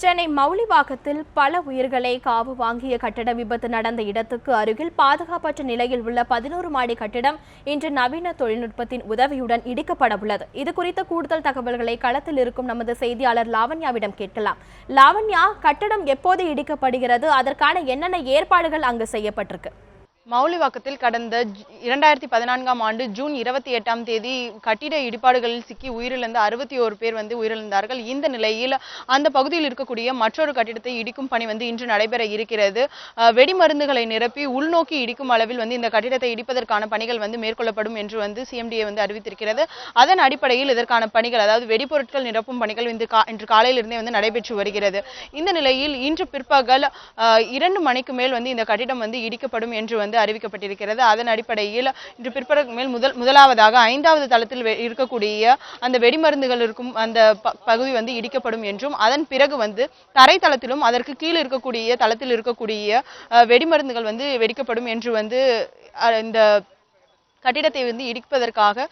சென்னை மவுலிவாக்கத்தில் பல உயிர்களை காவு வாங்கிய கட்டட விபத்து நடந்த இடத்துக்கு அருகில் பாதுகாப்பற்ற நிலையில் உள்ள 11 மாடி கட்டிடம் இன்று நவீன தொழில்நுட்பத்தின் உதவியுடன் இடிக்கப்பட உள்ளது. இது குறித்த கூடுதல் தகவல்களை களத்தில் இருக்கும் நமது செய்தியாளர் லாவண்யாவிடம் கேட்கலாம். லாவண்யா, கட்டடம் எப்போது இடிக்கப்படுகிறது? அதற்கான என்னென்ன ஏற்பாடுகள் அங்கு செய்யப்பட்டிருக்கு? மவுலிவாக்கத்தில் கடந்த 2014ஆம் ஆண்டு ஜூன் 28ஆம் தேதி கட்டிட இடிபாடுகளில் சிக்கி உயிரிழந்த 61 பேர் உயிரிழந்தார்கள். இந்த நிலையில் அந்த பகுதியில் இருக்கக்கூடிய மற்றொரு கட்டிடத்தை இடிக்கும் பணி இன்று நடைபெற இருக்கிறது. வெடிமருந்துகளை நிரப்பி உள்நோக்கி இடிக்கும் அளவில் இந்த கட்டிடத்தை இடிப்பதற்கான பணிகள் மேற்கொள்ளப்படும் என்று சிஎம்டிஏ அறிவித்திருக்கிறது. அதன் அடிப்படையில் இதற்கான பணிகள், அதாவது வெடிபொருட்கள் நிரப்பும் பணிகள் இன்று காலையிலிருந்தே நடைபெற்று வருகிறது. இந்த நிலையில் இன்று பிற்பகல் 2 மணிக்கு மேல் இந்த கட்டிடம் இடிக்கப்படும் என்று அறிவிக்கப்பட்டிருக்கிறது. அதன் அடிப்படையில் இன்று பிற்பகல் மேல் முதலாவதாக 5வது தளத்தில் இருக்கக்கூடிய அந்த வெடிமருந்துகள் இருக்கும் அந்த பகுதி இடிக்கப்படும் என்றும், அதன் பிறகு தரைத்தளத்திலும் அதற்கு கீழே இருக்கக்கூடிய தளத்தில் இருக்கக்கூடிய வெடிமருந்துகள் வெடிக்கப்படும் என்று இந்த கட்டிடத்தை இடிப்பதற்காக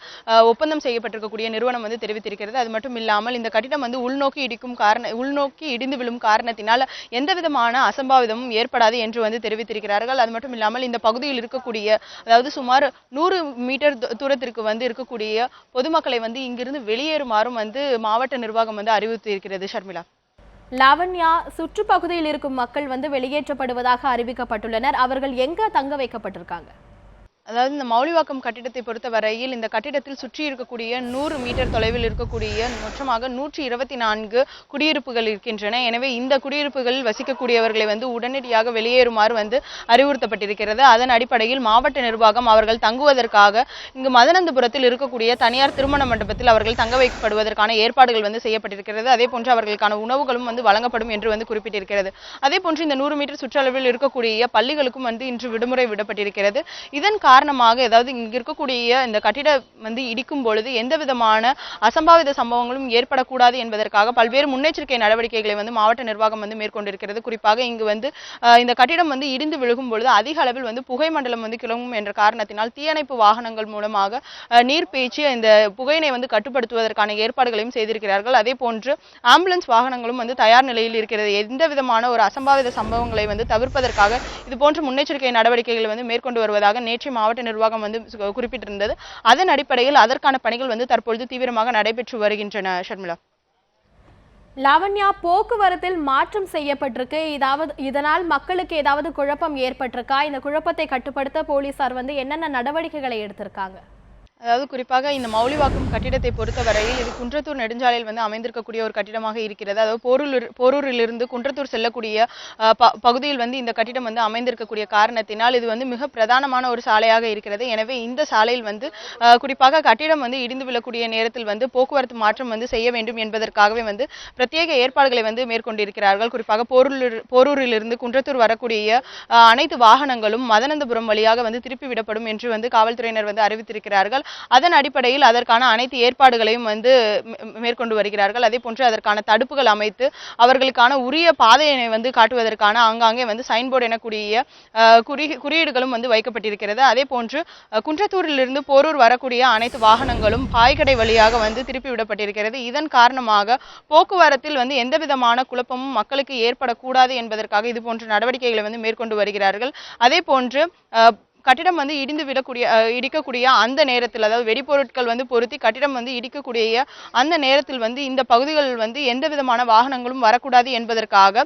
ஒப்பந்தம் செய்யப்பட்டிருக்கக்கூடிய நிறுவனம் தெரிவித்திருக்கிறது. அது மட்டும் இல்லாமல் இந்த கட்டிடம் உள்நோக்கி இடிந்து விழும் காரணத்தினால் எந்தவிதமான அசம்பாவிதமும் ஏற்படாது என்று தெரிவித்திருக்கிறார்கள். அது மட்டும் இல்லாமல் இந்த பகுதியில் இருக்கக்கூடிய, அதாவது சுமார் 100 மீட்டர் தூரத்திற்கு இருக்கக்கூடிய பொதுமக்களை இங்கிருந்து வெளியேறுமாறும் மாவட்ட நிர்வாகம் அறிவித்திருக்கிறது. ஷர்மிளா. லாவண்யா, சுற்றுப்பகுதியில் இருக்கும் மக்கள் வெளியேற்றப்படுவதாக அறிவிக்கப்பட்டுள்ளனர். அவர்கள் எங்க தங்க வைக்கப்பட்டிருக்காங்க? அதாவது இந்த மவுலிவாக்கம் கட்டிடத்தை பொறுத்த வரையில் இந்த கட்டிடத்தில் சுற்றி இருக்கக்கூடிய 100 மீட்டர் தொலைவில் இருக்கக்கூடிய மொத்தமாக 124 குடியிருப்புகள் இருக்கின்றன. எனவே இந்த குடியிருப்புகளில் வசிக்கக்கூடியவர்களை உடனடியாக வெளியேறுமாறு அறிவுறுத்தப்பட்டிருக்கிறது. அதன் அடிப்படையில் மாவட்ட நிர்வாகம் அவர்கள் தங்குவதற்காக இங்கு மதனந்தபுரத்தில் இருக்கக்கூடிய தனியார் திருமண மண்டபத்தில் அவர்கள் தங்க வைக்கப்படுவதற்கான ஏற்பாடுகள் செய்யப்பட்டிருக்கிறது. அதே போன்று அவர்களுக்கான உணவுகளும் வழங்கப்படும் என்று குறிப்பிட்டிருக்கிறது. அதே போன்று இந்த 100 மீட்டர் சுற்றளவில் இருக்கக்கூடிய பள்ளிகளுக்கும் இன்று விடுமுறை விடப்பட்டிருக்கிறது. இதன் காரணமாக, அதாவது இங்க இருக்கக்கூடிய இந்த கட்டிடம் இடிக்கும் பொழுது எந்த விதமான அசம்பாவித சம்பவங்களும் ஏற்படக்கூடாது என்பதற்காக பல்வேறு முன்னெச்சரிக்கை நடவடிக்கைகளை மாவட்ட நிர்வாகம் மேற்கொண்டிருக்கிறது. குறிப்பாக இங்கு இந்த கட்டிடம் இடிந்து விழுகும் பொழுது அதிக அளவில் புகை மண்டலம் கிளம்பும் என்ற காரணத்தினால் தீயணைப்பு வாகனங்கள் மூலமாக நீர் பேச்சு இந்த புகையினை கட்டுப்படுத்துவதற்கான ஏற்பாடுகளையும் செய்திருக்கிறார்கள். அதே போன்று ஆம்புலன்ஸ் வாகனங்களும் தயார் நிலையில் இருக்கிறது. எந்த விதமான ஒரு அசம்பாவித சம்பவங்களை தவிர்ப்பதற்காக இது போன்ற முன்னெச்சரிக்கை நடவடிக்கைகளை மேற்கொண்டு வருவதாக நேற்று மாவட்ட நிர்வாகம் குறிப்பிட்டிருந்தது. அதன் அடிப்படையில் அதற்கான பணிகள் தற்பொழுது தீவிரமாக நடைபெற்று வருகின்றன. ஷர்மிளா. லாவண்யா, போக்குவரத்தில் மாற்றம் செய்யப்பட்டிருக்கு. இதனால் மக்களுக்கு ஏதாவது குழப்பம் ஏற்பட்டிருக்கா? இந்த குழப்பத்தை கட்டுப்படுத்த போலீசார் என்னென்ன நடவடிக்கைகளை எடுத்திருக்காங்க? அதாவது குறிப்பாக இந்த மவுலிவாக்கம் கட்டிடத்தை பொறுத்தவரையில் இது குன்றத்தூர் நெடுஞ்சாலையில் அமைந்திருக்கக்கூடிய ஒரு கட்டிடமாக இருக்கிறது. அதாவது போரூரிலிருந்து குன்றத்தூர் செல்லக்கூடிய பகுதியில் இந்த கட்டிடம் அமைந்திருக்கக்கூடிய காரணத்தினால் இது மிக பிரதானமான ஒரு சாலையாக இருக்கிறது. எனவே இந்த சாலையில் குறிப்பாக கட்டிடம் இடிந்து விழக்கூடிய நேரத்தில் போக்குவரத்து மாற்றம் செய்ய வேண்டும் என்பதற்காகவே பிரத்யேக ஏற்பாடுகளை மேற்கொண்டிருக்கிறார்கள். குறிப்பாக போரூரிலிருந்து குன்றத்தூர் வரக்கூடிய அனைத்து வாகனங்களும் மதனந்தபுரம் வழியாக திருப்பி விடப்படும் என்று காவல்துறையினர் அறிவித்திருக்கிறார்கள். அதன் அடிப்படையில் அதற்கான அனைத்து ஏற்பாடுகளையும் மேற்கொண்டு வருகிறார்கள். அதே போன்று அதற்கான தடுப்புகள் அமைத்து அவர்களுக்கான உரிய பாதையினை காட்டுவதற்கான ஆங்காங்கே சைன்போர்டு எனக்கூடிய குறியீடுகளும் வைக்கப்பட்டிருக்கிறது. அதே போன்று குன்றத்தூரிலிருந்து போரூர் வரக்கூடிய அனைத்து வாகனங்களும் பாய்கடை வழியாக திருப்பி விடப்பட்டிருக்கிறது. இதன் காரணமாக போக்குவரத்தில் எந்த விதமான குழப்பமும் மக்களுக்கு ஏற்படக்கூடாது என்பதற்காக இது போன்ற நடவடிக்கைகளை மேற்கொண்டு வருகிறார்கள். அதே போன்று கட்டிடம் இடிக்கக்கூடிய அந்த நேரத்தில், அதாவது வெடிப்பொருட்கள் பொருத்தி கட்டிடம் இடிக்கக்கூடிய அந்த நேரத்தில் இந்த பகுதிகள் எந்த விதமான வாகனங்களும் வரக்கூடாது என்பதற்காக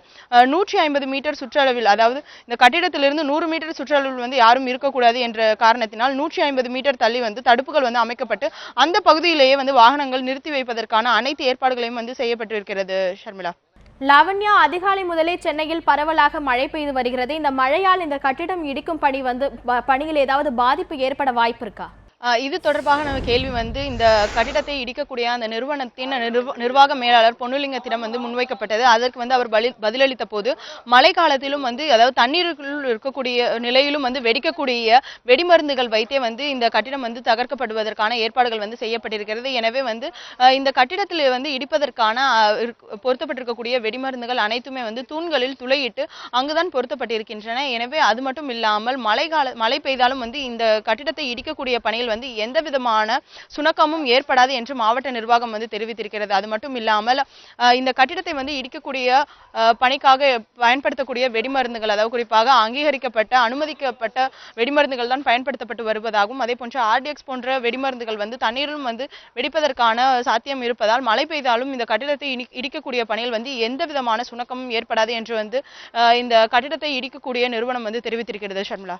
150 மீட்டர் சுற்றளவில், அதாவது இந்த கட்டிடத்திலிருந்து 100 மீட்டர் சுற்றளவில் யாரும் இருக்கக்கூடாது என்ற காரணத்தினால் 150 மீட்டர் தள்ளி தடுப்புகள் அமைக்கப்பட்டு அந்த பகுதியிலேயே வாகனங்கள் நிறுத்தி வைப்பதற்கான அனைத்து ஏற்பாடுகளையும் செய்யப்பட்டிருக்கிறது. ஷர்மிளா. லாவண்யா, அதிகாலை முதலே சென்னையில் பரவலாக மழை பெய்து வருகிறது. இந்த மழையால் இந்த கட்டிடம் இடிக்கும் பணியில் ஏதாவது பாதிப்பு ஏற்பட வாய்ப்பு இருக்கா? இது தொடர்பாக நம்ம கேள்வி இந்த கட்டிடத்தை இடிக்கக்கூடிய அந்த நிறுவனத்தின் நிர்வாக மேலாளர் பொன்னுலிங்கத்திடம் முன்வைக்கப்பட்டது. அதற்கு அவர் பதிலளித்த போது மழை காலத்திலும் அதாவது தண்ணீருக்குள் இருக்கக்கூடிய நிலையிலும் வெடிக்கக்கூடிய வெடிமருந்துகள் வைத்தே இந்த கட்டிடம் தகர்க்கப்படுவதற்கான ஏற்பாடுகள் செய்யப்பட்டிருக்கிறது. எனவே இந்த கட்டிடத்தில் இடிப்பதற்கான பொருத்தப்பட்டிருக்கக்கூடிய வெடிமருந்துகள் அனைத்துமே தூண்களில் துளையிட்டு அங்குதான் பொருத்தப்பட்டிருக்கின்றன. எனவே அது மட்டும் இல்லாமல் மழை பெய்தாலும் இந்த கட்டிடத்தை இடிக்கக்கூடிய பணியில் பணியில் வந்து எந்த விதமான சுணக்கமும் ஏற்படாது என்று மாவட்ட நிர்வாகம் வந்து தெரிவித்திருக்கிறது. அது மட்டும் இல்லாமல் இந்த கட்டிடத்தை வந்து இடிக்கக்கூடிய பணிக்காக பயன்படுத்தக்கூடிய வெடிமருந்துகள், அதாவது குறிப்பாக அங்கீகரிக்கப்பட்ட அனுமதிக்கப்பட்ட வெடிமருந்துகள் தான் பயன்படுத்தப்பட்டு வருவதாகவும், அதே போன்று ஆர்டிஎக்ஸ் போன்ற வெடிமருந்துகள் வந்து தண்ணீரிலும் வந்து வெடிப்பதற்கான சாத்தியம் இருப்பதால் மழை பெய்தாலும் இந்த கட்டிடத்தை இடிக்கக்கூடிய பணியில் வந்து எந்த விதமான சுணக்கமும் ஏற்படாது என்று வந்து இந்த கட்டிடத்தை இடிக்கக்கூடிய நிறுவனம் வந்து தெரிவித்திருக்கிறது. ஷர்மிளா.